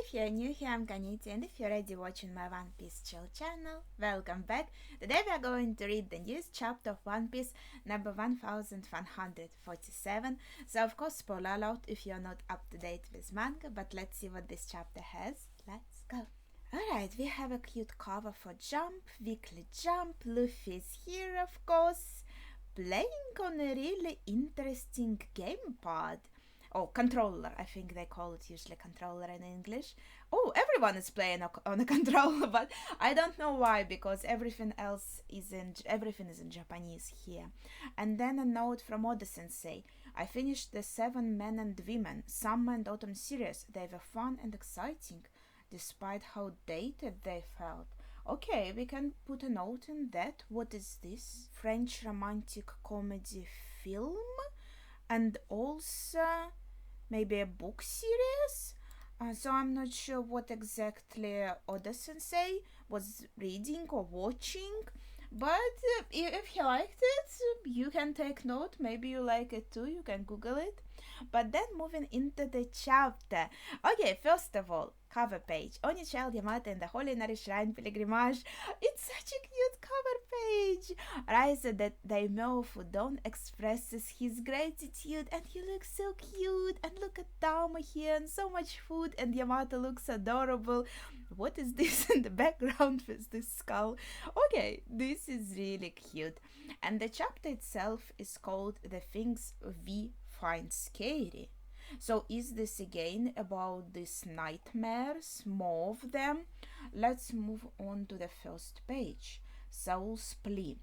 If you're new here, I'm Kaniti, and if you're already watching my One Piece chill channel, welcome back. Today we are going to read the newest chapter of One Piece, number 1147. So of course, spoiler alert if you're not up to date with manga, but let's see what this chapter has. Let's go. Alright, we have a cute cover for Jump, Weekly Jump. Luffy's here, of course, playing on a really interesting gamepad. Oh, controller. I think they call it usually controller in English. Oh, everyone is playing on a controller, but I don't know why, because everything is in Japanese here. And then a note from Oda Sensei. I finished the 7 Men and Women Summer and Autumn series. They were fun and exciting, despite how dated they felt. Okay, we can put a note in that. What is this? French romantic comedy film? And also maybe a book series. So I'm not sure what exactly Oda Sensei was reading or watching, but if he liked it, you can take note. Maybe you like it too, you can Google it. But then moving into the chapter. Okay, first of all, cover page. Only Child Yamato and the Holy Inari Shrine Pilgrimage. It's such a cute cover page. Raisa that Daimyo Don expresses his gratitude, and he looks so cute. And look at Tama here, and so much food, and Yamato looks adorable. What is this in the background with this skull? Okay, this is really cute. And the chapter itself is called The Things We Find Scary. So is this again about these nightmares, more of them? Let's move on to the first page. Saul's plea.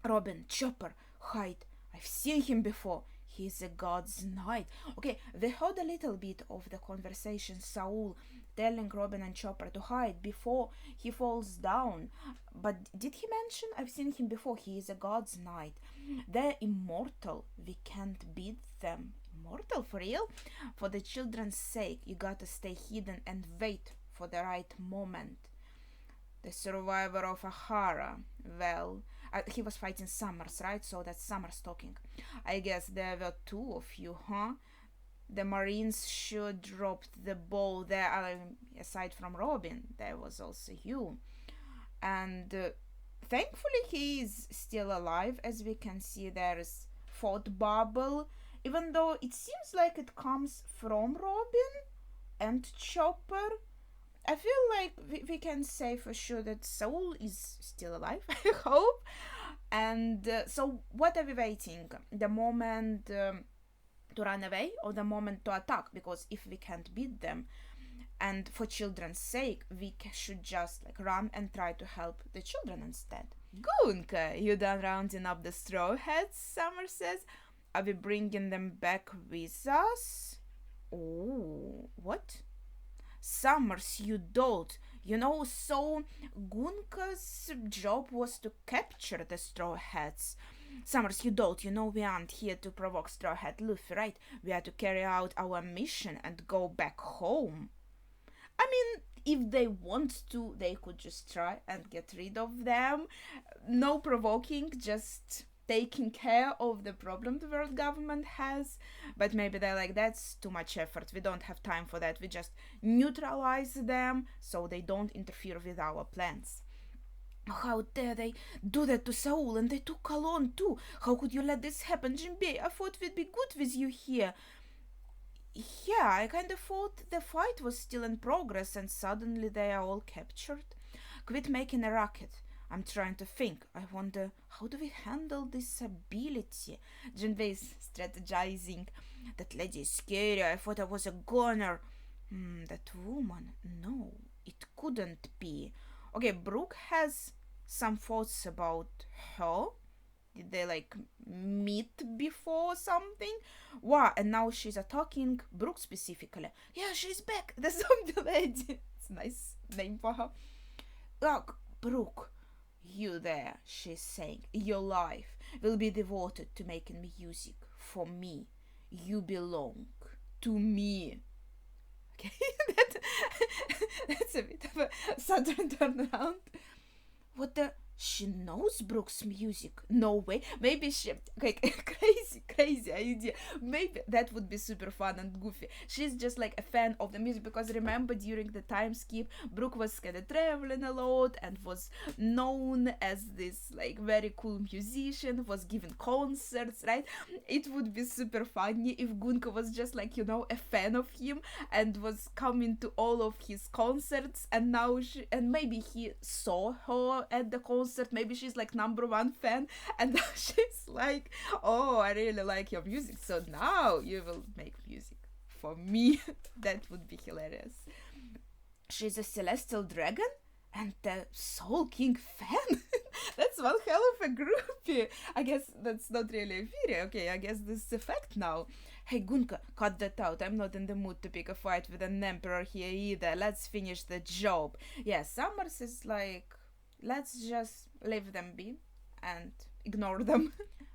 Robin, Chopper, hide. I've seen him before. He's a god's knight. Okay, we heard a little bit of the conversation Saul telling Robin and Chopper to hide before he falls down. But did he mention I've seen him before? He is a god's knight. They're immortal. We can't beat them. Immortal for real? For the children's sake, you gotta stay hidden and wait for the right moment. The survivor of Ahara. Well, he was fighting Summers, right? So that's Summers talking. I guess there were 2 of you, huh? The Marines sure dropped the ball there. Aside from Robin, there was also you. And thankfully he is still alive. As we can see, there is thought bubble. Even though it seems like it comes from Robin and Chopper, I feel like we can say for sure that Saul is still alive, I hope. And so what are we waiting? The moment to run away or the moment to attack? Because if we can't beat them, and for children's sake, we should just run and try to help the children instead. Gunka, you done rounding up the straw hats? Summer says. Are we bringing them back with us? Oh, what? Summers, you dolt. So Gunka's job was to capture the Straw Hats. Summers, you dolt. We aren't here to provoke Straw Hat Luffy, right? We are to carry out our mission and go back home. I mean, if they want to, they could just try and get rid of them. No provoking, just taking care of the problem the world government has. But maybe they're like, that's too much effort, we don't have time for that, we just neutralize them so they don't interfere with our plans. How dare they do that to Saul, and they took Kalon too. How could you let this happen, Jinbei? I thought we'd be good with you here. Yeah, I kind of thought the fight was still in progress and suddenly they are all captured. Quit making a racket. I'm trying to think. I wonder, how do we handle this ability? Jinbei is strategizing. That lady is scary. I thought I was a goner. That woman. No, it couldn't be. Okay, Brook has some thoughts about her. Did they meet before or something? Wow, and now she's attacking Brook specifically. Yeah, she's back. The zombie lady. It's a nice name for her. Look, Brook. You there, she's saying. Your life will be devoted to making music for me. You belong to me. Okay, that's a bit of a sudden turnaround. What the? She knows Brooke's music. No way. Maybe she, okay, crazy idea. Maybe that would be super fun and goofy. She's just like a fan of the music, because remember during the time skip, Brooke was kind of traveling a lot and was known as this like very cool musician, was giving concerts, right? It would be super funny if Gunka was just like, you know, a fan of him and was coming to all of his concerts, and now and maybe he saw her at the concert. Maybe she's like #1 fan, and now she's like, oh, I really like your music, so now you will make music for me. That would be hilarious. She's a celestial dragon and the Soul King fan. That's one hell of a groupie. I guess that's not really a video. Okay, I guess this is a fact now. Hey Gunka, cut that out. I'm not in the mood to pick a fight with an emperor here either. Let's finish the job. Yeah, Summers is like, let's just leave them be and ignore them.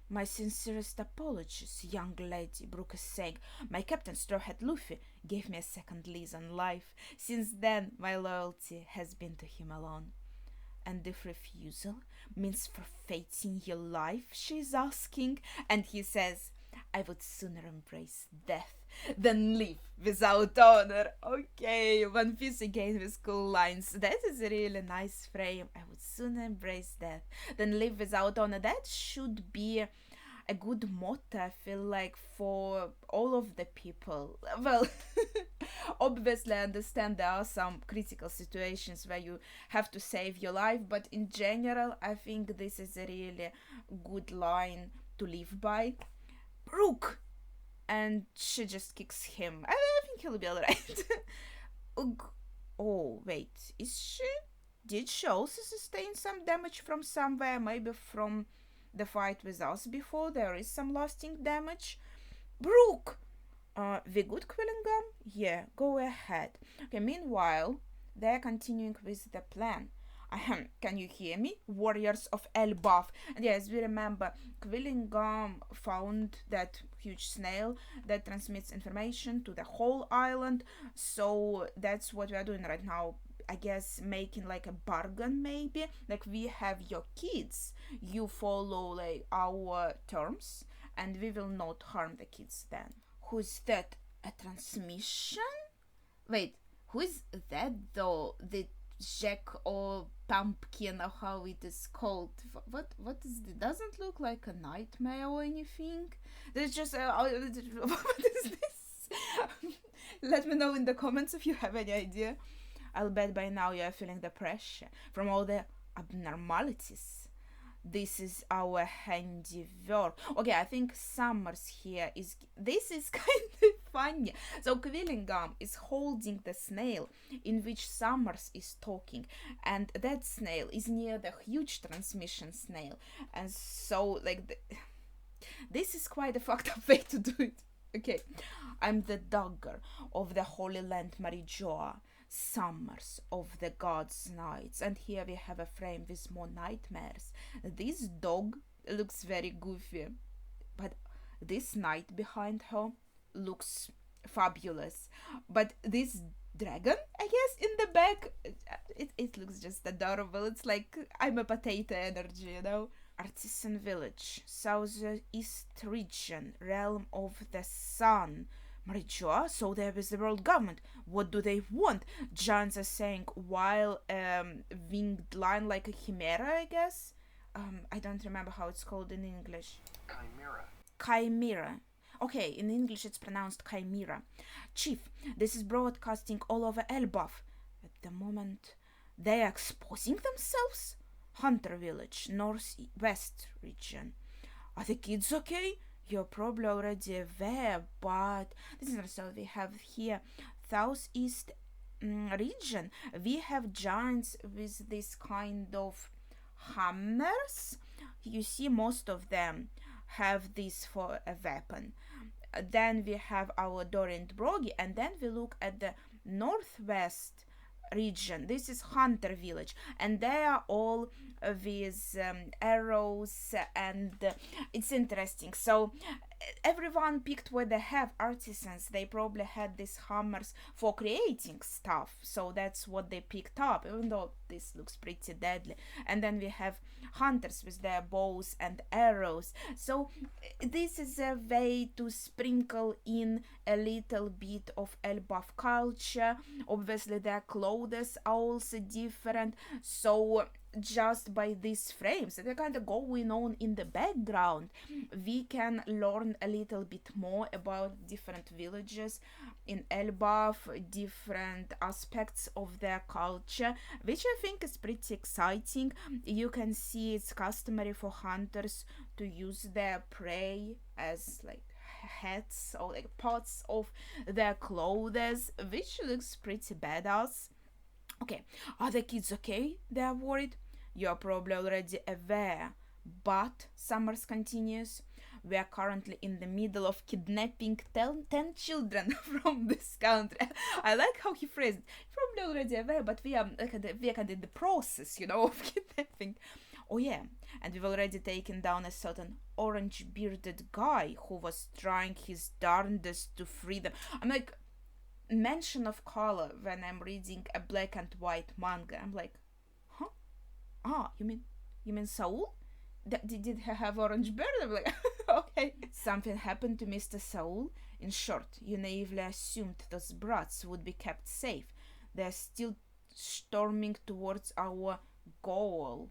My sincerest apologies, young lady, Brooke is saying. My captain, Straw Hat Luffy, gave me a second lease on life. Since then, my loyalty has been to him alone. And if refusal means forfeiting your life, she's asking, and he says, I would sooner embrace death than live without honor. Okay, One Piece again with cool lines. That is a really nice frame. I would sooner embrace death than live without honor. That should be a good motto, I feel like, for all of the people. Well, obviously I understand there are some critical situations where you have to save your life, but in general I think this is a really good line to live by. Brooke! And she just kicks him. I think he'll be alright. Oh, wait, is she? Did she also sustain some damage from somewhere? Maybe from the fight with us before? There is some lasting damage. Brooke! We good, Quillingham? Yeah, go ahead. Okay, meanwhile, they're continuing with the plan. Ahem, can you hear me? Warriors of Elbaf. And yes, we remember Quillingham found that huge snail that transmits information to the whole island. So that's what we are doing right now. I guess making like a bargain, maybe. Like, we have your kids. You follow like our terms, and we will not harm the kids then. Who's that? A transmission? Wait, who is that though? The Jack or Pumpkin, or how it is called. What is it? Doesn't look like a nightmare or anything. There's just what is this? Let me know in the comments if you have any idea. I'll bet by now you are feeling the pressure from all the abnormalities. This is our handiwork. Okay, I think Summers here is... This is kind of funny. So Quillingham is holding the snail in which Summers is talking. And that snail is near the huge transmission snail. And so, like... This is quite a fucked up way to do it. Okay. I'm the dagger of the Holy Land Marijoa. Summers of the Gods' Nights. And here we have a frame with more nightmares. This dog looks very goofy, but this knight behind her looks fabulous. But this dragon, I guess, in the back, it looks just adorable. It's like I'm a potato energy, you know. Artisan Village, Southeast Region, Realm of the Sun. Marijoa, so there is the world government. What do they want? Giants are saying, while winged line like a chimera, I guess. I don't remember how it's called in English. Chimera. Chimera. Okay, in English it's pronounced chimera. Chief, this is broadcasting all over Elbaf. At the moment, they are exposing themselves. Hunter Village, Northwest Region. Are the kids okay? You're probably already aware, but this is so we have here Southeast region. We have giants with this kind of hammers. You see, most of them have this for a weapon. Then we have our Dorian Brogy, and then we look at the northwest region. This is Hunter Village, and they are all with arrows, and it's interesting. So everyone picked what they have. Artisans, they probably had these hammers for creating stuff, so that's what they picked up, even though this looks pretty deadly. And then we have hunters with their bows and arrows. So this is a way to sprinkle in a little bit of Elbaf culture. Obviously their clothes are also different, so just by these frames that are kind of going on in the background, we can learn a little bit more about different villages in Elbaf, different aspects of their culture, which I think is pretty exciting. You can see it's customary for hunters to use their prey as like hats or like parts of their clothes, which looks pretty badass. Okay, are the kids okay? They're worried. You're probably already aware, but Summers continues. We are currently in the middle of kidnapping 10 children from this country. I like how he phrased it. Probably already aware, but we are in the process, of kidnapping. Oh yeah, and we've already taken down a certain orange-bearded guy who was trying his darndest to free them. I'm like, mention of color when I'm reading a black and white manga. I'm like, huh? Ah, you mean Saul? Did he have orange beard? I'm like, okay. Something happened to Mr. Saul. In short, you naively assumed those brats would be kept safe. They're still storming towards our goal.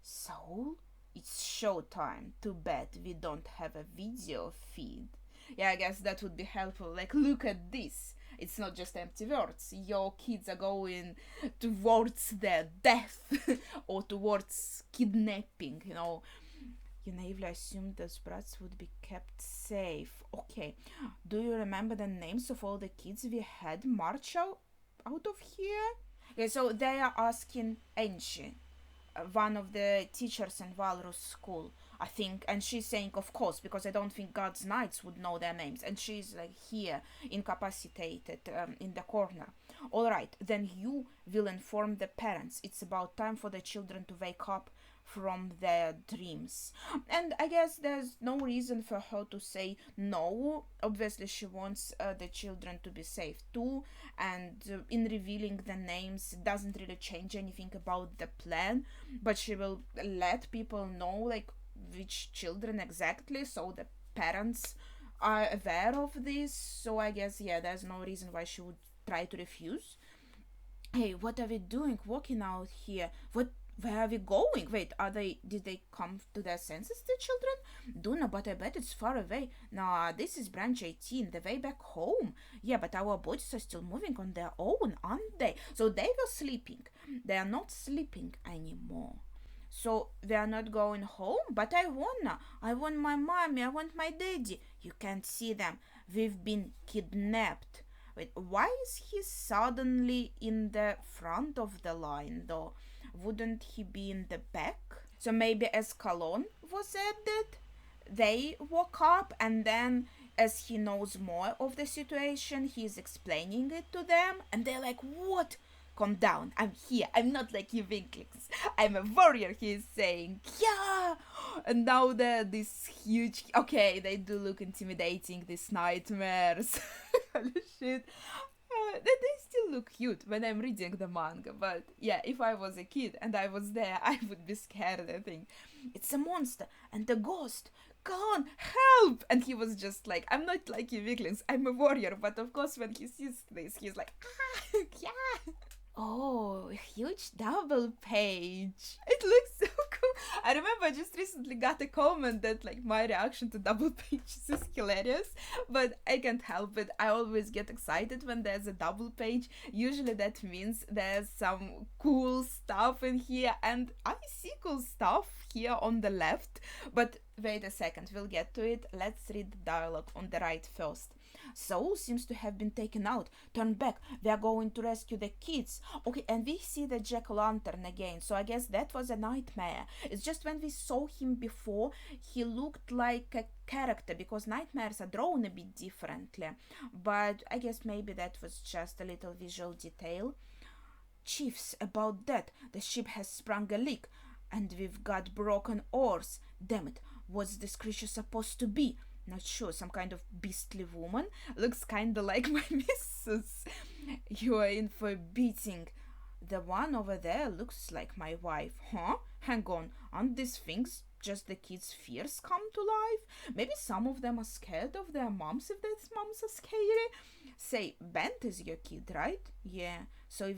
Saul? It's showtime. Too bad we don't have a video feed. Yeah, I guess that would be helpful. Like, look at this. It's not just empty words. Your kids are going towards their death or towards kidnapping, You naively assumed those brats would be kept safe. Okay. Do you remember the names of all the kids we had march out of here? Okay, so they are asking Angie, one of the teachers in Valrus school, I think, and she's saying, of course, because I don't think God's Knights would know their names, and she's like here, incapacitated, in the corner. All right, then you will inform the parents. It's about time for the children to wake up from their dreams. And I guess there's no reason for her to say no. Obviously she wants the children to be safe too, and in revealing the names doesn't really change anything about the plan, but she will let people know like which children exactly, so the parents are aware of this. So I guess there's no reason why she would try to refuse. Hey, what are we doing walking out here? Where are we going? Wait, did they come to their senses, the children? Don't know, but I bet it's far away. Nah, this is branch 18, the way back home. Yeah, but our bodies are still moving on their own, aren't they? So they were sleeping. They are not sleeping anymore. So we are not going home, but I want my mommy, I want my daddy. You can't see them. We've been kidnapped. Wait, why is he suddenly in the front of the line though? Wouldn't he be in the back? So maybe as Kalon was added, they woke up, and then as he knows more of the situation, he's explaining it to them, and they're like, what? Calm down, I'm here. I'm not like you Winklings. I'm a warrior, he's saying. Yeah! And now they're this huge... Okay, they do look intimidating, these nightmares. Holy shit. They still look cute when I'm reading the manga, but yeah, if I was a kid and I was there, I would be scared, I think. It's a monster and a ghost. Go on, help! And he was just like, I'm not like you Weaklings, I'm a warrior, but of course when he sees this, he's like, ah, yeah! Oh, a huge double page. It looks so cool. I remember I just recently got a comment that like my reaction to double pages is hilarious, but I can't help it. I always get excited when there's a double page. Usually that means there's some cool stuff in here, and I see cool stuff here on the left. But wait a second, we'll get to it. Let's read the dialogue on the right first. Saul seems to have been taken out. Turn back. We are going to rescue the kids. Okay, and we see the jack-o'-lantern again. So I guess that was a nightmare. It's just when we saw him before, he looked like a character, because nightmares are drawn a bit differently. But I guess maybe that was just a little visual detail. Chiefs, about that. The ship has sprung a leak, and we've got broken oars. Damn it. What's this creature supposed to be? not sure, some kind of beastly woman. Looks kinda like my missus. You are in for a beating. The one over there looks like my wife. Huh? Hang on, aren't these things just the kids' fears come to life? Maybe some of them are scared of their moms if their moms are scary. Say, Bent is your kid, right? Yeah. So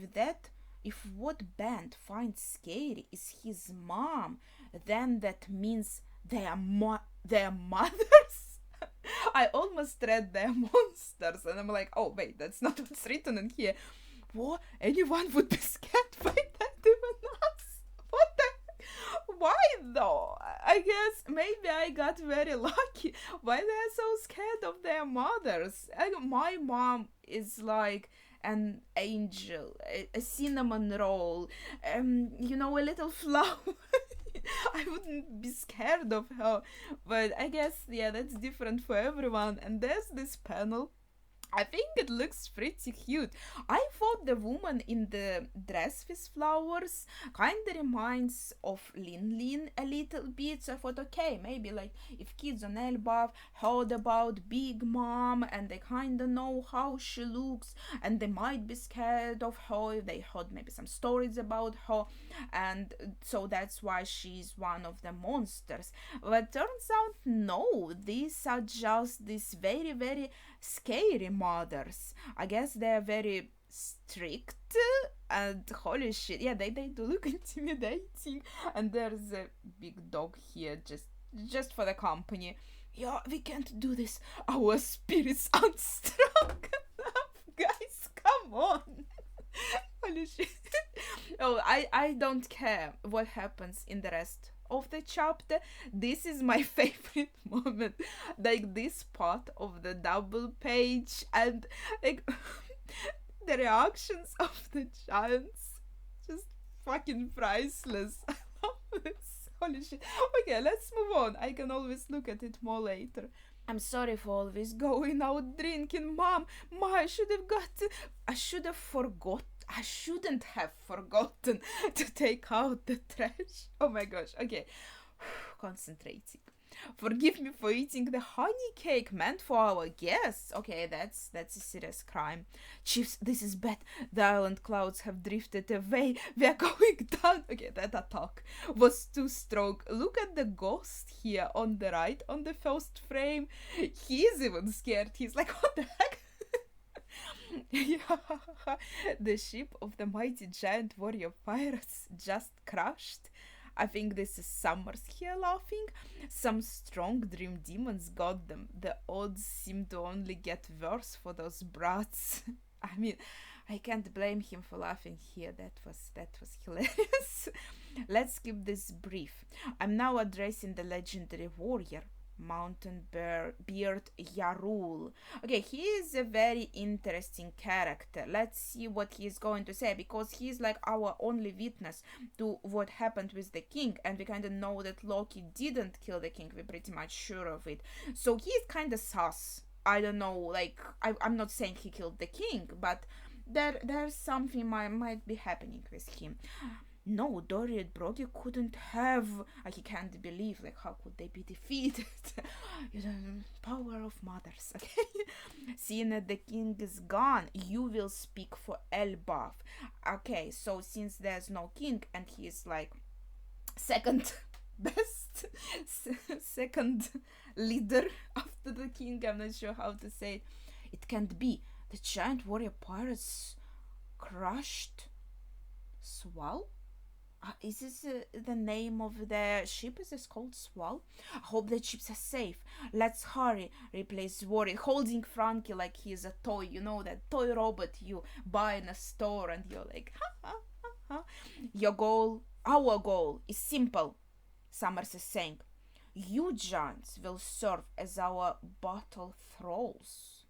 if what Bent finds scary is his mom, then that means their mothers. I almost read their monsters, and I'm like, oh wait, that's not what's written in here. What? Anyone would be scared by that, even us? What the? Why though? I guess maybe I got very lucky. Why they're so scared of their mothers? My mom is like an angel, a cinnamon roll, a little flower. I wouldn't be scared of her, but I guess, yeah, that's different for everyone. And there's this panel. I think it looks pretty cute. I thought the woman in the dress with flowers kinda reminds of Lin Lin a little bit. So I thought, okay, maybe like if kids on Elbaf heard about Big Mom and they kinda know how she looks and they might be scared of her if they heard maybe some stories about her, and so that's why she's one of the monsters. But turns out, no, these are just these very, very scary mothers. I guess they're very strict, and holy shit, yeah, they do look intimidating. And there's a big dog here just for the company. Yeah, we can't do this. Our spirits aren't strong enough, guys. Come on. Holy shit. Oh, I don't care what happens in the rest of the chapter. This is my favorite moment, like this part of the double page, and like the reactions of the giants, just fucking priceless. I love this. Holy shit. Okay, let's move on. I can always look at it more later. I'm sorry for always going out drinking, Mom. I should have forgot. I shouldn't have forgotten to take out the trash. Oh my gosh. Okay. Concentrating. Forgive me for eating the honey cake meant for our guests. Okay, that's a serious crime. Chiefs, this is bad. The island clouds have drifted away. We are going down. Okay, that attack was too strong. Look at the ghost here on the right, on the first frame. He's even scared. He's like, what the heck? The ship of the mighty giant warrior pirates just crashed. I think this is Summers here laughing. Some strong dream demons got them. The odds seem to only get worse for those brats. I mean, I can't blame him for laughing here. That was hilarious. Let's keep this brief. I'm now addressing the legendary warrior, Mountain Beard Yarul. Okay, he is a very interesting character. Let's see what he is going to say, because he is like our only witness to what happened with the king, and we kind of know that Loki didn't kill the king. We're pretty much sure of it. So he is kind of sus. I don't know, like, I'm not saying he killed the king, but there's something might be happening with him. No, Dorian Brody couldn't have. He can't believe, like, how could they be defeated? Power of mothers, okay? Seeing that the king is gone, you will speak for Elbaf. Okay, so since there's no king and he is like second best, second leader after the king, I'm not sure how to say it. It can't be. The giant warrior pirates crushed Swell? Is this the name of the ship? Is this called Swell? I hope the ships are safe. Let's hurry, replies Warren, holding Frankie like he's a toy. You know, that toy robot you buy in a store and you're like, ha ha ha ha. Our goal is simple, Summers is saying. You giants will serve as our battle thralls.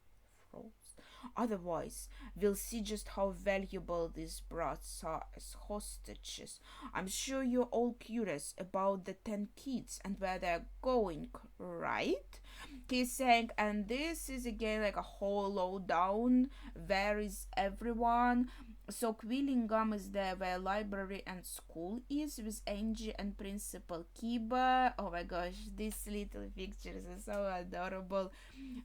Otherwise, we'll see just how valuable these brats are as hostages. I'm sure you're all curious about the 10 kids and where they're going, right? He's saying, and this is again like a hollow down. Where is everyone? So Quillingham is there where library and school is, with Angie and Principal Kiba. Oh my gosh, these little pictures are so adorable.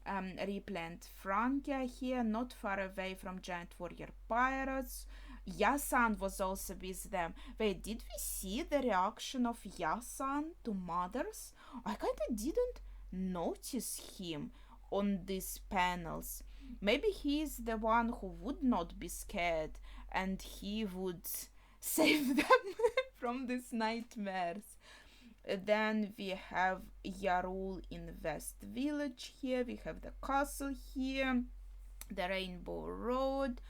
Ripley and Frankie are here, not far away from Giant Warrior Pirates. Yasan was also with them. Wait, did we see the reaction of Yasan to Mothers? I kinda didn't notice him on these panels. Maybe he's the one who would not be scared and he would save them from these nightmares. Then we have Yarul in West Village here. We have the castle here, the Rainbow Road,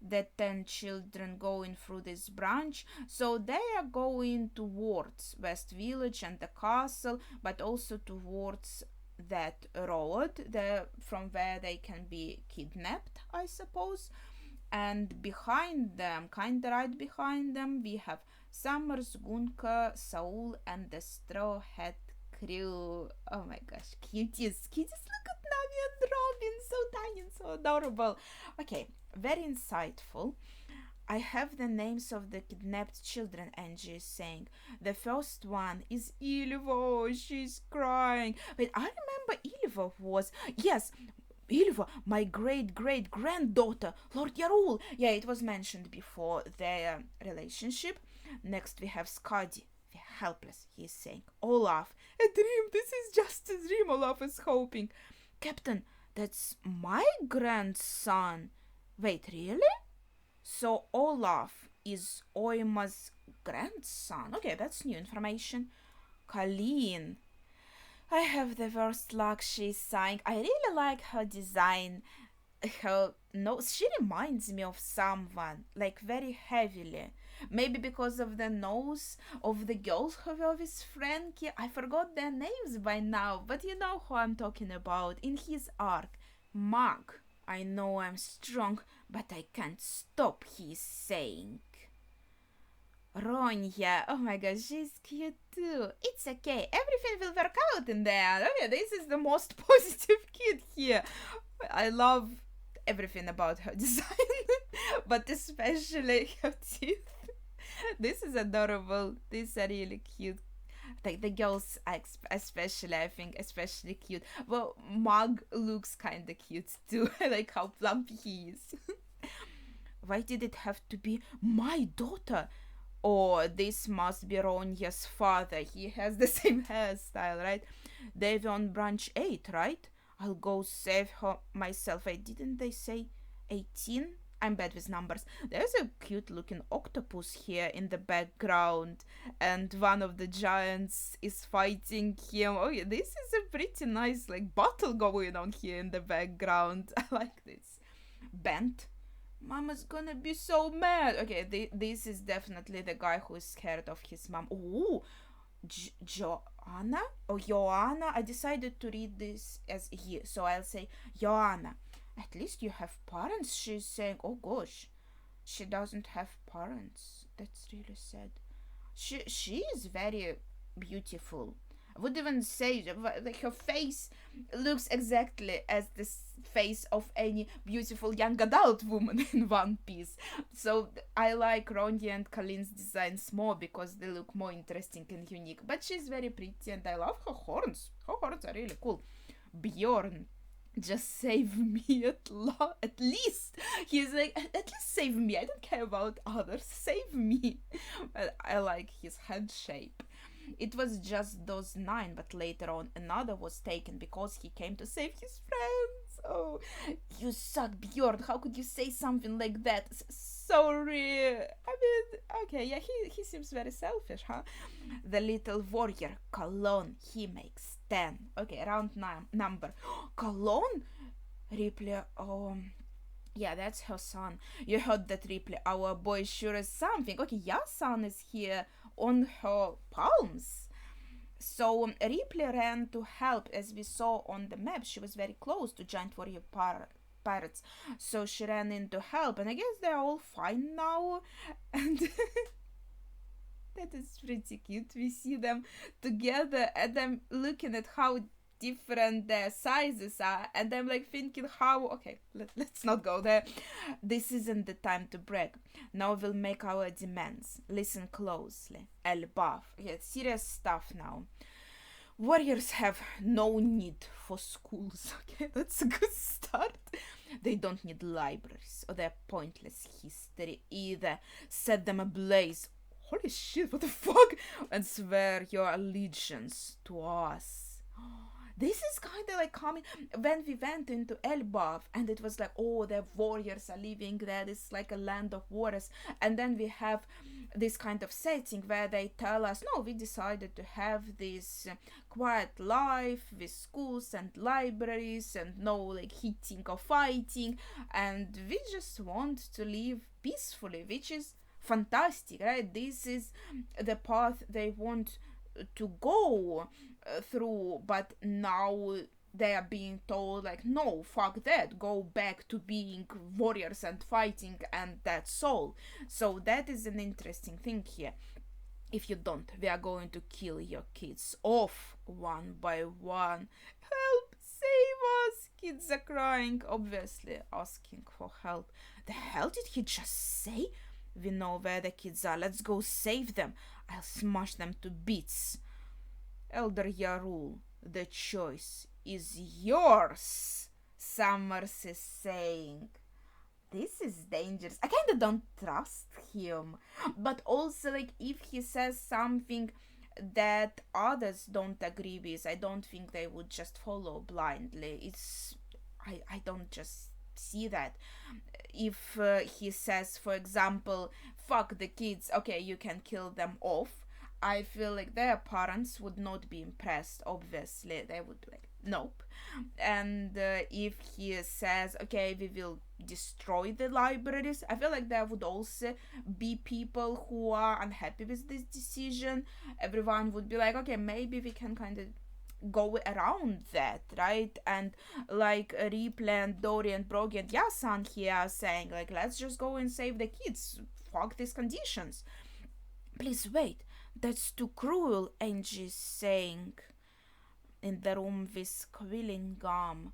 the 10 children going through this branch. So they are going towards West Village and the castle, but also towards that road from where they can be kidnapped, I suppose. And behind them, kinda right behind them, we have Summers, Gunka, Saul, and the Straw Hat Crew. Oh my gosh, cuties. Cuties, look at Nami and Robin, so tiny and so adorable. Okay, very insightful. I have the names of the kidnapped children, Angie is saying. The first one is Ylva. She's crying. But I remember Ylva was... Yes, Ylva, my great-great-granddaughter, Lord Yarul. Yeah, it was mentioned before their relationship. Next we have Skadi. We're helpless, he is saying. Olaf, a dream. This is just a dream, Olaf is hoping. Captain, that's my grandson. Wait, really? So Olaf is Oima's grandson. Okay, that's new information. Colleen. I have the worst luck, she's sighing. I really like her design. Her nose, she reminds me of someone, like very heavily. Maybe because of the nose of the girls who were with Frankie. I forgot their names by now, but you know who I'm talking about. In his arc, Mug. I know I'm strong, but I can't stop, he's saying. Ronya, oh my gosh, she's cute too. It's okay, everything will work out in there. Oh yeah, this is the most positive kid here. I love everything about her design, but especially her teeth. This is adorable. These are really cute. Like the girls, especially, I think, especially cute. Well, Mug looks kind of cute too. Like how plump he is. Why did it have to be my daughter? Or this must be Ronya's father. He has the same hairstyle, right? They're on branch 8, right? I'll go save her myself. Didn't they say 18? I'm bad with numbers. There's a cute looking octopus here in the background, and one of the giants is fighting him. Oh yeah, this is a pretty nice like battle going on here in the background. I like this. Bent. Mama's gonna be so mad. Okay, this is definitely the guy who is scared of his mom. Ooh, Joanna or Joanna. I decided to read this as he, so I'll say Joanna. At least you have parents, she's saying. Oh gosh, she doesn't have parents. That's really sad. She is very beautiful. I would even say like her face looks exactly as the face of any beautiful young adult woman in One Piece. So I like Ronya and Colleen's designs more because they look more interesting and unique. But she's very pretty and I love her horns. Her horns are really cool. Bjorn. Just save me at least. He's like, at least save me. I don't care about others. Save me. But I like his head shape. It was just those 9, but later on another was taken because he came to save his friends. Oh, you suck, Bjorn. How could you say something like that? Sorry. I mean, okay, yeah, he seems very selfish, huh? The little warrior, Cologne, he makes 10. Okay, round number. Cologne? Ripley, yeah, that's her son. You heard that, Ripley. Our boy sure is something. Okay, Yasan is here on her palms. So Ripley ran to help. As we saw on the map, she was very close to Giant Warrior Pirates. So she ran in to help. And I guess they're all fine now. And that is pretty cute. We see them together and I'm looking at how different their sizes are, and I'm like thinking how, okay, let's not go there. This isn't the time to brag. Now we'll make our demands. Listen closely. Elbaf. Yeah, serious stuff now. Warriors have no need for schools. Okay, that's a good start. They don't need libraries or their pointless history either. Set them ablaze. Holy shit, what the fuck? And swear your allegiance to us. This is kind of like coming when we went into Elbaf, and it was like, oh, the warriors are living there. It's like a land of warriors. And then we have this kind of setting where they tell us, no, we decided to have this quiet life with schools and libraries and no like hitting or fighting, and we just want to live peacefully, which is fantastic, right? This is the path they want to go through, but now they are being told like, no, fuck that, go back to being warriors and fighting, and that's all. So that is an interesting thing here. If you don't, we are going to kill your kids off one by one. Help, save us. Kids are crying, obviously asking for help. The hell did he just say? We know where the kids are. Let's go save them. I'll smash them to bits. Elder Yarul, the choice is yours, Summers is saying. This is dangerous. I kinda don't trust him. But also, like, if he says something that others don't agree with, I don't think they would just follow blindly. I don't just see that. If he says, for example, fuck the kids, okay, you can kill them off, I feel like their parents would not be impressed, obviously. They would be like, nope. And if he says, okay, we will destroy the libraries, I feel like there would also be people who are unhappy with this decision. Everyone would be like, okay, maybe we can kind of go around that, right? And like Ripley and Dory and Brogy and Yasan here are saying, like, let's just go and save the kids. Fuck these conditions. Please wait. That's too cruel, Angie's saying in the room with quilling gum.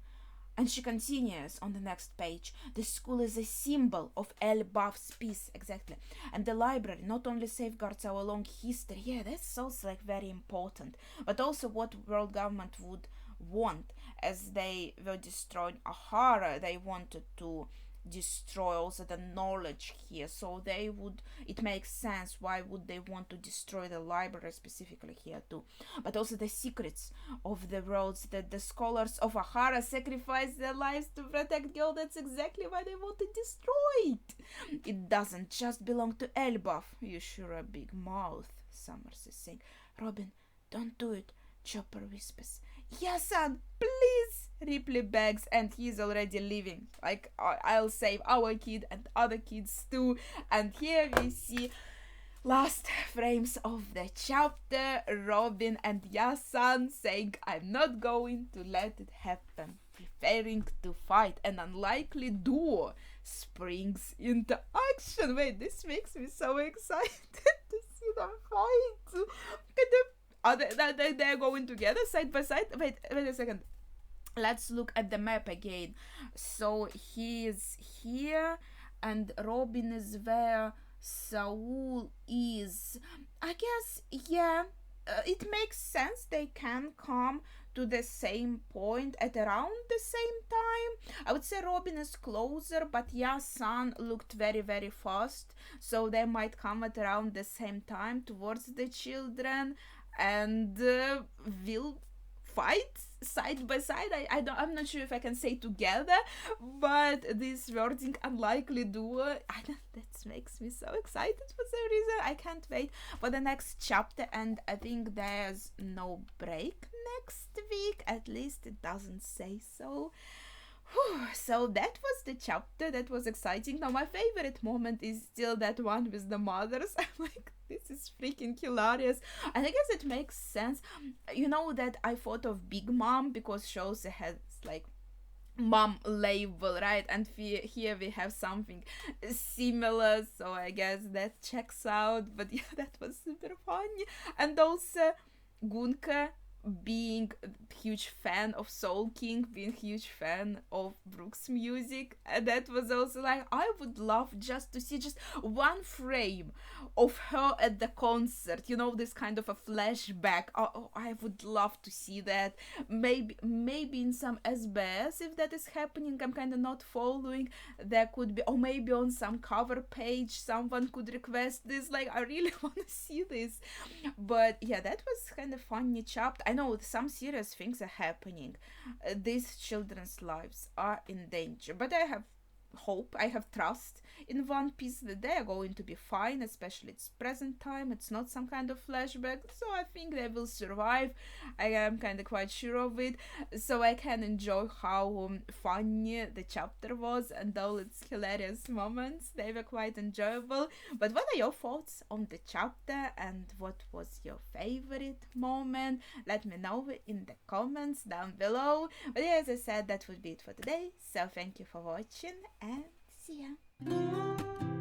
And she continues on the next page. The school is a symbol of Elbaf's peace, exactly. And the library not only safeguards our long history, yeah, that's also like very important, but also what world government would want. As they were destroying Ahara, they wanted to destroy also the knowledge here, so they would, it makes sense why would they want to destroy the library specifically here too. But also the secrets of the worlds that the scholars of Ahara sacrificed their lives to protect, girl, that's exactly why they want to destroy it. It doesn't just belong to Elbaf. You sure a big mouth, Summers is saying. Robin, don't do it, Chopper whispers. Yasan, please, Ripley begs, and he's already leaving. Like, I'll save our kid and other kids too. And here we see last frames of the chapter, Robin and Yasan saying, I'm not going to let it happen, preparing to fight. An unlikely duo springs into action. Wait, this makes me so excited to see them fight. They're going together side by side. Wait a second. Let's look at the map again. So he is here and Robin is where Saul is. I guess, yeah, it makes sense they can come to the same point at around the same time. I would say Robin is closer, but Yasan looked very, very fast. So they might come at around the same time towards the children and will fight side by side. I'm not sure if I can say together, but this wording unlikely duo, that makes me so excited for some reason. I can't wait for the next chapter, and I think there's no break next week, at least it doesn't say so. So that was the chapter. That was exciting. Now my favorite moment is still that one with the mothers. I'm like, this is freaking hilarious, and I guess it makes sense. You know that I thought of Big Mom because she also has like mom label, right? And here we have something similar, so I guess that checks out. But yeah, that was super funny. And also Gunka being a huge fan of Soul King, being a huge fan of Brooks' music. And that was also like, I would love just to see just one frame of her at the concert, you know, this kind of a flashback. I would love to see that. Maybe in some SBS, if that is happening, I'm kind of not following. There could be, or maybe on some cover page, someone could request this. Like, I really want to see this. But yeah, that was kind of funny chapter. I know some serious things are happening. These children's lives are in danger, but I have hope, I have trust in One Piece that they are going to be fine, especially it's present time, it's not some kind of flashback, so I think they will survive. I am kind of quite sure of it, so I can enjoy how funny the chapter was and all its hilarious moments. They were quite enjoyable. But what are your thoughts on the chapter, and what was your favorite moment? Let me know in the comments down below. But yeah, as I said, that would be it for today, so thank you for watching and see ya.